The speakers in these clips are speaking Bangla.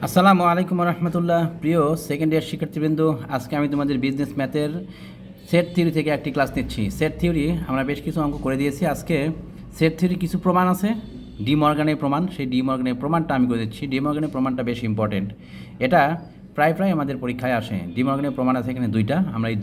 আসসালামু আলাইকুম রহমতুল্লাহ। প্রিয় সেকেন্ড ইয়ার শিক্ষার্থীবৃন্দ, আজকে আমি তোমাদের বিজনেস ম্যাথের সেট থিওরি থেকে একটি ক্লাস নিচ্ছি। সেট থিওরি আমরা বেশ কিছু অঙ্ক করে দিয়েছি। আজকে সেট থিওরি কিছু প্রমাণ আছে, ডি মর্গানের প্রমাণ, সেই ডি মর্গানের প্রমাণটা আমি করে দিচ্ছি। ডি মর্গানের প্রমাণটা বেশ ইম্পর্টেন্ট, এটা প্রায় আমাদের পরীক্ষায় আসে। ডি মর্গানের প্রমাণ আছে এখানে দুইটা, আমরা এই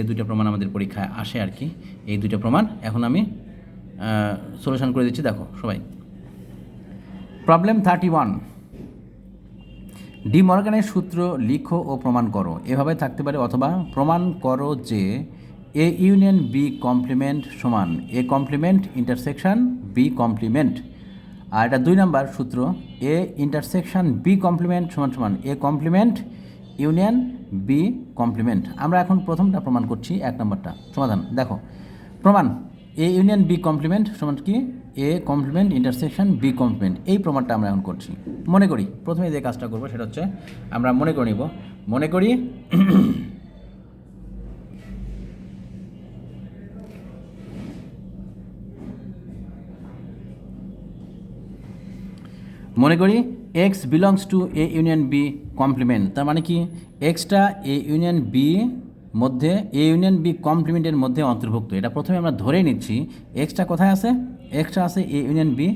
দুইটা প্রমাণ আমাদের পরীক্ষায় আসে আর কি। এই দুইটা প্রমাণ এখন আমি সলিউশন করে দিচ্ছি, দেখো সবাই। প্রবলেম 31, ডি মর্গানের সূত্র লিখো ও প্রমাণ করো। এভাবে থাকতে পারে, অথবা প্রমাণ করো যে এ ইউনিয়ন বি কমপ্লিমেন্ট সমান A complement intersection B complement. আর এটা 2 নাম্বার সূত্র, এ ইন্টারসেকশন বি কমপ্লিমেন্ট সমান সমান A complement union B complement. আমরা এখন প্রথমটা প্রমাণ করছি, 1 নম্বরটা সমাধান। দেখো প্রমাণ, এ ইউনিয়ন বি কমপ্লিমেন্ট সমান কি A complement intersection B complement. এই প্রমাণটা আমরা এখন করছি। মনে করি প্রথমে যে কাজটা করবো সেটা হচ্ছে আমরা মনে করে নিব, মনে করি মনে করি x belongs to A union B complement. তার মানে কি এক্সটা এ ইউনিয়ন বি মধ্যে এ ইউনিয়ন বি কমপ্লিমেন্টের মধ্যে অন্তর্ভুক্ত। এটা প্রথমে আমরা ধরে নিচ্ছি এক্সটা কোথায় আছে, এক্সটা আছে এ ইউনিয়ন বি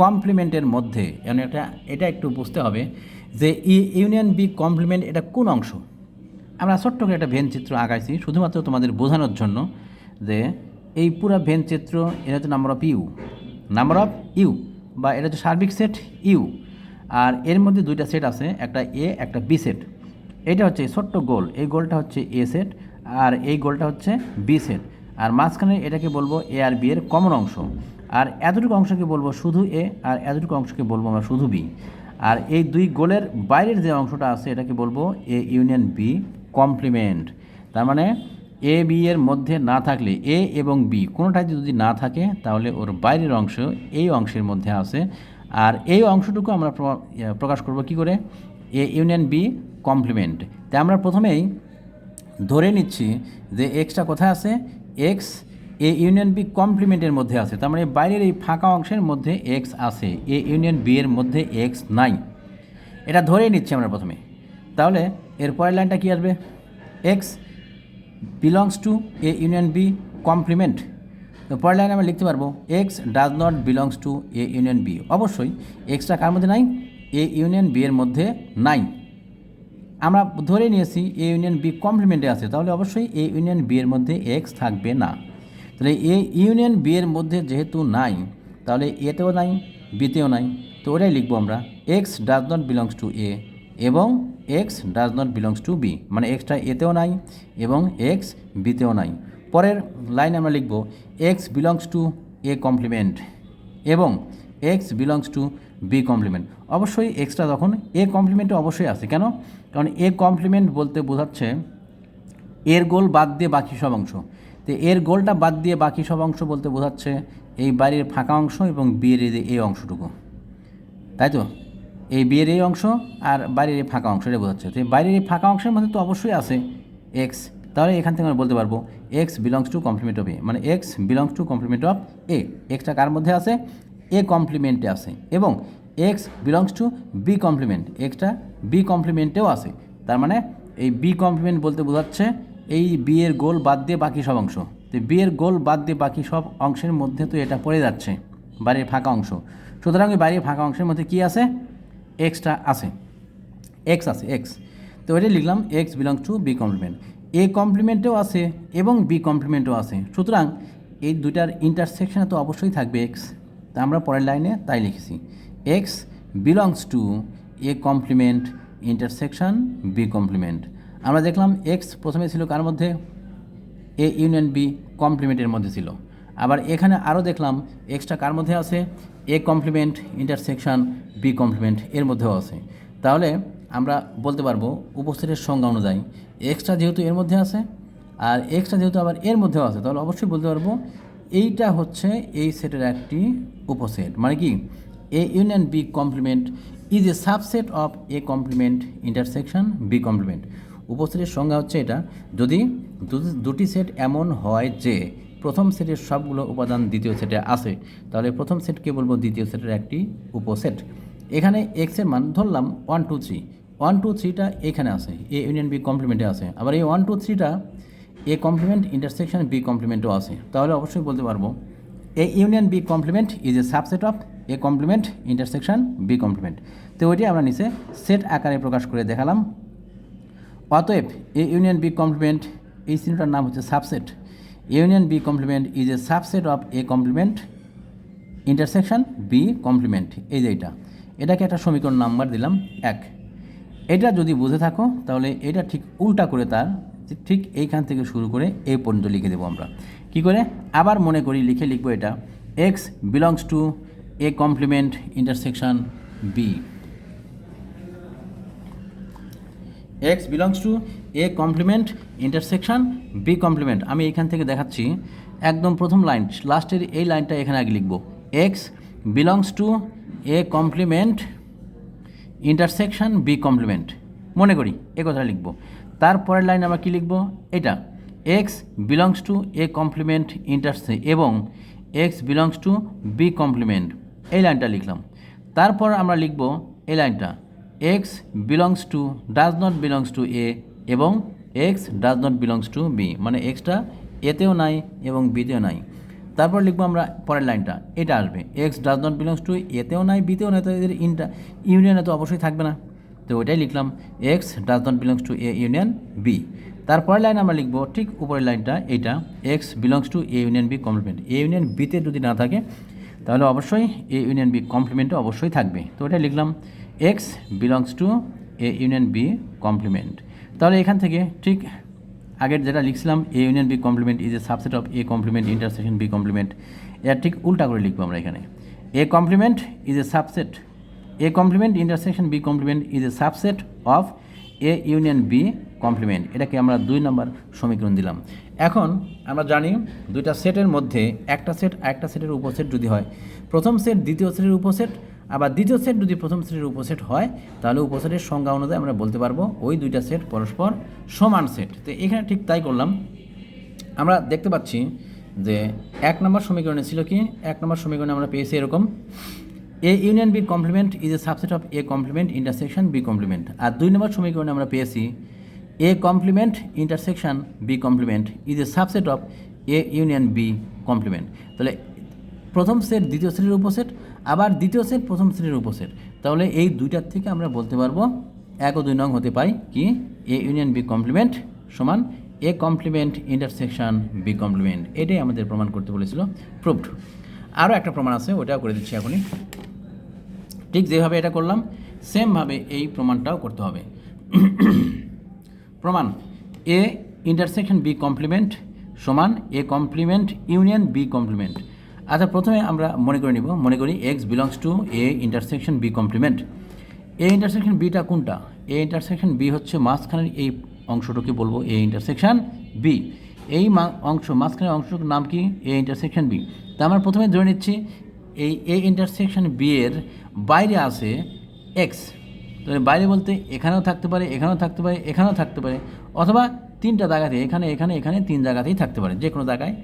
কমপ্লিমেন্টের মধ্যে। মানে এটা একটু বুঝতে হবে যে ই ইউনিয়ন বি কমপ্লিমেন্ট এটা কোন অংশ। আমরা ছোট্ট করে একটা ভেন চিত্র আঁকাইছি শুধুমাত্র তোমাদের বোঝানোর জন্য যে এই পুরো ভেন চিত্র, এটা হচ্ছে নাম্বার অফ ইউ বা এটা হচ্ছে সার্বিক সেট ইউ। আর এর মধ্যে দুইটা সেট আছে, একটা এ একটা বি সেট। এটা হচ্ছে ছোট্ট গোল, এই গোলটা হচ্ছে এ সেট আর এই গোলটা হচ্ছে বি সেট। আর মাঝখানে এটাকে বলবো এ আর বি এর কমন অংশ। আর এতটুকু অংশকে বলবো শুধু এ, আর এতটুকু অংশকে বলবো আমরা শুধু বি। আর এই দুই গোলের বাইরের যে অংশটা আছে এটাকে বলবো এ ইউনিয়ন বি কমপ্লিমেন্ট। তার মানে এ বি এর মধ্যে না থাকলে, এ এবং বি কোনোটাই যদি না থাকে তাহলে ওর বাইরের অংশ এই অংশের মধ্যে আছে। আর এই অংশটুকু আমরা প্রকাশ করব কি করে, এ ইউনিয়ন বি কমপ্লিমেন্ট। তাই আমরা প্রথমেই ধরে নিচ্ছি যে এক্সটা কোথায় আছে, এক্স এ ইউনিয়ন বি কমপ্লিমেন্টের মধ্যে আছে। তার মানে বাইরের এই ফাঁকা অংশের মধ্যে এক্স আছে, এ ইউনিয়ন বি এর মধ্যে এক্স নাই, এটা ধরেই নিচ্ছি আমরা প্রথমে। তাহলে এর পরের লাইনটা কী আসবে, x belongs to A union B complement. তো পরের লাইনে আমরা লিখতে পারবো x does not belongs to A union B. অবশ্যই এক্সটা কার মধ্যে নাই, এ ইউনিয়ন বি এর মধ্যে নাই। আমরা ধরে নিয়েছি এ ইউনিয়ন বি কমপ্লিমেন্টে আছে, তাহলে অবশ্যই এ ইউনিয়ন বি এর মধ্যে এক্স থাকবে না। তাহলে এ ইউনিয়ন বি এর মধ্যে যেহেতু নাই, তাহলে এতেও নাই বিতেও নাই, তো ওটাই লিখবো আমরা X does not belongs to A এবং X does not belongs to B. মানে এক্সটা এতেও নাই এবং এক্স বিতেও নাই। পরের লাইনে আমরা লিখব x belongs to A complement এবং X belongs to B complement. অবশ্যই এক্সটা তখন এ কমপ্লিমেন্টে অবশ্যই আছে, কেন, কারণ এ কমপ্লিমেন্ট বলতে বোঝাচ্ছে এর গোল বাদ দিয়ে বাকি সব অংশ। তো এর গোলটা বাদ দিয়ে বাকি সব অংশ বলতে বোঝাচ্ছে এই বাইরের ফাঁকা অংশ এবং বিয়ের এই অংশটুকু, তাই তো, এই বিয়ের এই অংশ আর বাইরের এই ফাঁকা অংশ, এটা বোঝাচ্ছে। তো বাইরের এই ফাঁকা অংশের মধ্যে তো অবশ্যই আছে এক্স। তাহলে এখান থেকে আমরা বলতে পারবো X belongs to complement of A, মানে X belongs to complement of A. এক্সটা কার মধ্যে আছে, এ কমপ্লিমেন্টে আছে। এবং X belongs to B complement, এক্সটা বি কমপ্লিমেন্টেও আছে। তার মানে এই বি কমপ্লিমেন্ট বলতে বোঝাচ্ছে এই বি এর গোল বাদ দিয়ে বাকি সব অংশ। তো বি এর গোল বাদ দিয়ে বাকি সব অংশের মধ্যে তো এটা পড়ে যাচ্ছে বাইরের ফাঁকা অংশ। সুতরাং ওই বাইরের ফাঁকা অংশের মধ্যে কী আছে, এক্সটা আছে, এক্স আছে, এক্স। তো ওইটাই লিখলাম x belongs to B complement. A কমপ্লিমেন্টেও আছে এবং বি কমপ্লিমেন্টও আছে, সুতরাং এই দুইটার ইন্টারসেকশনে তো অবশ্যই থাকবে এক্স। তা আমরা পরের লাইনে তাই লিখেছি x belongs to A complement intersection B complement. আমরা দেখলাম এক্স প্রথমে ছিল কার মধ্যে, এ ইউনিয়ন বি কমপ্লিমেন্টের মধ্যে ছিল। আবার এখানে আরও দেখলাম এক্সটা কার মধ্যে আছে, A complement intersection B complement এর মধ্যেও আছে। তাহলে আমরা বলতে পারবো উপসেটের সংজ্ঞা অনুযায়ী এক্সটা যেহেতু এর মধ্যে আছে আর এক্সটা যেহেতু আবার এর মধ্যেও আছে, তাহলে অবশ্যই বলতে পারবো এইটা হচ্ছে এই সেটের একটি উপসেট। মানে কি, A union B complement is a subset of A complement intersection B complement. উপসেটের সংজ্ঞা হচ্ছে এটা, যদি দুটি সেট এমন হয় যে প্রথম সেটের সবগুলো উপাদান দ্বিতীয় সেটে আছে, তাহলে প্রথম সেটকে বলবো দ্বিতীয় সেটের একটি উপসেট। এখানে এক্সের মান ধরলাম 1 2 3, 1 2 3টা এখানে আছে, এ ইউনিয়ন বি কমপ্লিমেন্টে আছে, আবার এই 1 2 3টা এ কমপ্লিমেন্ট ইন্টারসেকশন বি কমপ্লিমেন্টও আছে। তাহলে অবশ্যই বলতে পারবো A union B complement is a subset of A complement intersection B complement. তো ওইটি আমরা নিচে সেট আকারে প্রকাশ করে দেখালাম। অতএব এ ইউনিয়ন বি কমপ্লিমেন্ট, এই চিহ্নটার নাম হচ্ছে subset. Union B complement is a subset of A complement intersection B complement. এই যে এটাকে একটা সমীকরণ নাম্বার দিলাম 1। এটা যদি বুঝে থাকো তাহলে এটা ঠিক উল্টা করে তার ঠিক এইখান থেকে শুরু করে এই পর্যন্ত লিখে দেবো আমরা। কি করে আবার মনে করি লিখবো এটা x belongs to A complement intersection B. X belongs to A complement intersection B complement. আমি এখান থেকে দেখাচ্ছি একদম প্রথম লাইন, লাস্টের এই লাইনটা এখানে আগে লিখবো x belongs to A complement intersection B complement, মনে করি এ কথা লিখবো। তারপরের লাইন আমরা কী লিখবো, এটা x belongs to A complement এবং X belongs to B complement, এই লাইনটা লিখলাম। তারপর আমরা লিখবো এই লাইনটা x belongs to does not belongs to A এবং X does not belongs to B, মানে এক্সটা এতেও নাই এবং বিতেও নাই। তারপর লিখবো আমরা পরের লাইনটা, এটা আসবে x does not belongs two এতেও নাই বিতেও নাই, তো এদের ইউনিয়নে তো অবশ্যই থাকবে না, তো ওইটাই লিখলাম x does not belongs to A union B. তারপরের লাইন আমরা লিখবো ঠিক উপরের লাইনটা, এইটা x belongs to A union B complement. A union বিতে যদি না থাকে তাহলে অবশ্যই এ ইউনিয়ন বি কমপ্লিমেন্টও অবশ্যই থাকবে, তো ওটা লিখলাম x belongs to A union B complement. তাহলে এখান থেকে ঠিক আগের যেটা লিখছিলাম A union B complement is a subset of A complement intersection B complement, এর ঠিক উল্টা করে লিখবো আমরা এখানে A complement is a subset, A complement intersection B complement is a subset of A union B complement. এটাকে আমরা 2 নম্বর সমীকরণ দিলাম। এখন আমরা জানি দুইটা সেটের মধ্যে একটা সেট আরেকটা সেটের উপসেট যদি হয়, প্রথম সেট দ্বিতীয় সেটের উপসেট, আবার দ্বিতীয় সেট যদি প্রথম সেটের উপসেট হয়, তাহলে উপসেটের সংজ্ঞা অনুযায়ী আমরা বলতে পারবো ওই দুইটা সেট পরস্পর সমান সেট। তো এখানে ঠিক তাই করলাম। আমরা দেখতে পাচ্ছি যে 1 নম্বর সমীকরণে ছিল কি, 1 নম্বর সমীকরণে আমরা পেয়েছি এরকম A union B complement is a subset of A complement intersection B complement. আর 2 নম্বর সমীকরণে আমরা পেয়েছি A complement intersection B complement is a subset of A union B complement. তাহলে প্রথম সেট দ্বিতীয় সেটের উপসেট, আবার দ্বিতীয় সেট প্রথম সেটের উপসেট, তাহলে এই দুইটার থেকে আমরা বলতে পারবো 1 ও 2 নং হতে পাই কি এ ইউনিয়ন বি কমপ্লিমেন্ট সমান A complement intersection B complement. এটাই আমাদের প্রমাণ করতে বলেছিল, প্রুভড। আরও একটা প্রমাণ আছে, ওটাও করে দিচ্ছি এখনই। ঠিক যেভাবে এটা করলাম সেমভাবে এই প্রমাণটাও করতে হবে। প্রমাণ এ ইন্টারসেকশন বি কমপ্লিমেন্ট সমান A complement union B complement. আচ্ছা, প্রথমে আমরা মনে করি x belongs to A intersection B complement. A intersection বিটা কোনটা, এ ইন্টারসেকশন বি হচ্ছে মাঝখানের এই অংশটাকে বলবো এ ইন্টারসেকশন বি। এই মাঝখানের অংশটার নাম কি এ ইন্টারসেকশন বি। তা আমরা প্রথমে ধরে নিচ্ছি এই এ ইন্টারসেকশন বি এর বাইরে আছে এক্স, তো বাইরে বলতে এখানেও থাকতে পারে, এখানেও থাকতে পারে, এখানেও থাকতে পারে, অথবা 3টা জায়গাতে এখানে এখানে এখানে 3 জায়গাতেই থাকতে পারে, যে কোনো জায়গায়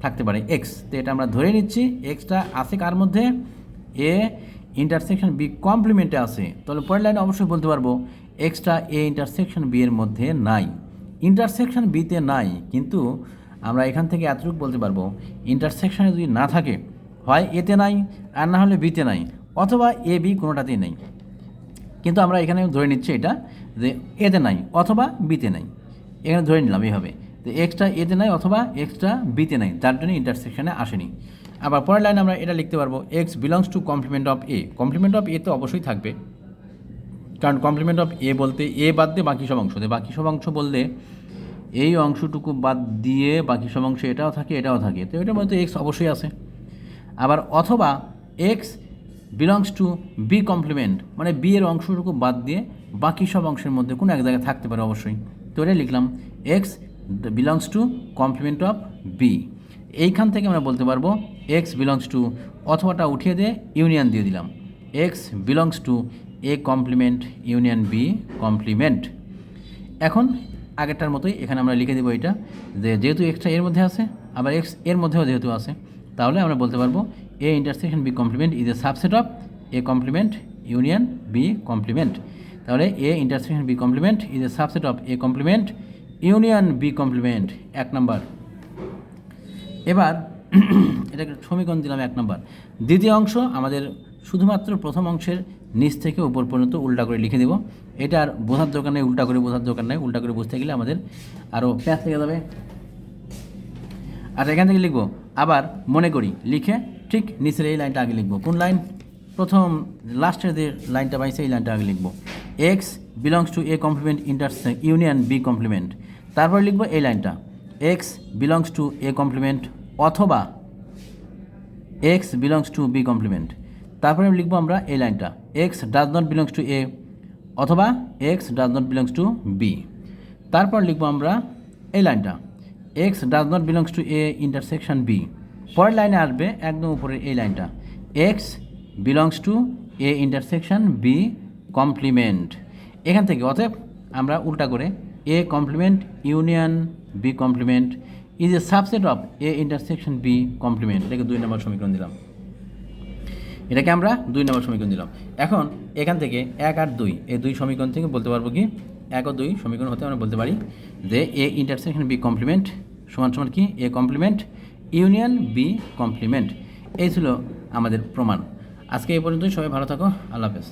থাকতে পারে এক্স। তো এটা আমরা ধরে নিচ্ছি এক্সটা আছে কার মধ্যে, এ ইন্টারসেকশন বি কমপ্লিমেন্টে আছে। তাহলে পরের লাইনে অবশ্যই বলতে পারবো এক্সটা এ ইন্টারসেকশন বি এর মধ্যে নাই, ইন্টারসেকশন বিতে নাই। কিন্তু আমরা এখান থেকে এতটুকু বলতে পারবো ইন্টারসেকশনে যদি না থাকে হয় এতে নাই, আর না হলে বিতে নাই, অথবা এ বি কোনোটাতেই নেই। কিন্তু আমরা এখানে ধরে নিচ্ছি এটা যে এতে নাই অথবা বিতে নাই, এখানে ধরে নিলাম এইভাবে যে এক্সটা এতে নাই অথবা এক্সটা বিতে নাই, তার জন্য ইন্টারসেকশনে আসেনি। আবার পরের লাইনে আমরা এটা লিখতে পারবো X belongs to complement of A. Complement of A তো অবশ্যই থাকবে, কারণ কমপ্লিমেন্ট অফ এ বলতে এ বাদ দিয়ে বাকি সব অংশ, বাকি সব অংশ বললে এই অংশটুকু বাদ দিয়ে বাকি সব অংশ এটাও থাকে এটাও থাকে, তো এটার মধ্যে এক্স অবশ্যই আছে। আবার অথবা x belongs to B complement, মানে বি এর অংশটুকু বাদ দিয়ে বাকি সব অংশের মধ্যে কোনো এক জায়গায় থাকতে পারে অবশ্যই, তো এটা লিখলাম x belongs to complement of B. এইখান থেকে আমরা বলতে পারবো এক্স বিলংস টু, অথবাটা উঠিয়ে দিয়ে ইউনিয়ন দিয়ে দিলাম x belongs to A complement union B complement. এখন আগেরটার মতোই এখানে আমরা লিখে দেবো এটা যে যেহেতু এক্সটা এর মধ্যে আছে, আবার এক্স এর মধ্যেও যেহেতু আছে, তাহলে আমরা বলতে পারবো A intersection B complement is a subset of A complement union B complement. তাহলে A intersection B complement is a subset of A complement union B complement, 1 নম্বর। এবার এটাকে সমীকরণ দিলাম 1 নম্বর। দ্বিতীয় অংশ আমাদের শুধুমাত্র প্রথম অংশের নিচ থেকে উপর পর্যন্ত উল্টা করে লিখে দেব। এটা আর বোঝার দরকার নেই, উল্টা করে বোঝার দরকার নেই, উল্টা করে বুঝতে গেলে আমাদের আরও প্যাঁচ থেকে যাবে। আর এখান থেকে লিখব, আবার মনে করি লিখে ঠিক নিচের এই লাইনটা আগে লিখব। কোন লাইন? প্রথম লাস্টের যে লাইনটা পাইছে এই লাইনটা আগে লিখব, x belongs to A complement union B complement. তারপর লিখব এই লাইনটা, x belongs to A complement অথবা x belongs to B complement. তারপরে লিখব আমরা এই লাইনটা, x does not belongs to A অথবা x does not belongs to B. তারপর লিখব আমরা এই লাইনটা, x does not belongs to A intersection B. পরের লাইনে আসবে একদম উপরের এই লাইনটা, x belongs to A intersection B complement. এখান থেকে অতএব আমরা উল্টা করে A complement union B complement is a subset of A intersection B complement, এটাকে 2 নম্বর সমীকরণ দিলাম। এটাকে আমরা 2 নম্বর সমীকরণ দিলাম। এখন এখান থেকে 1 আর 2 এই 2 সমীকরণ থেকে বলতে পারবো কি, 1 ও 2 সমীকরণ হতে আমরা বলতে পারি যে এ ইন্টারসেকশন বি কমপ্লিমেন্ট সমান সমান কি, A complement union B complement. এই ছিল আমাদের প্রমাণ। আজকে এই পর্যন্তই, সবাই ভালো থাকো, আল্লাহ হাফেজ।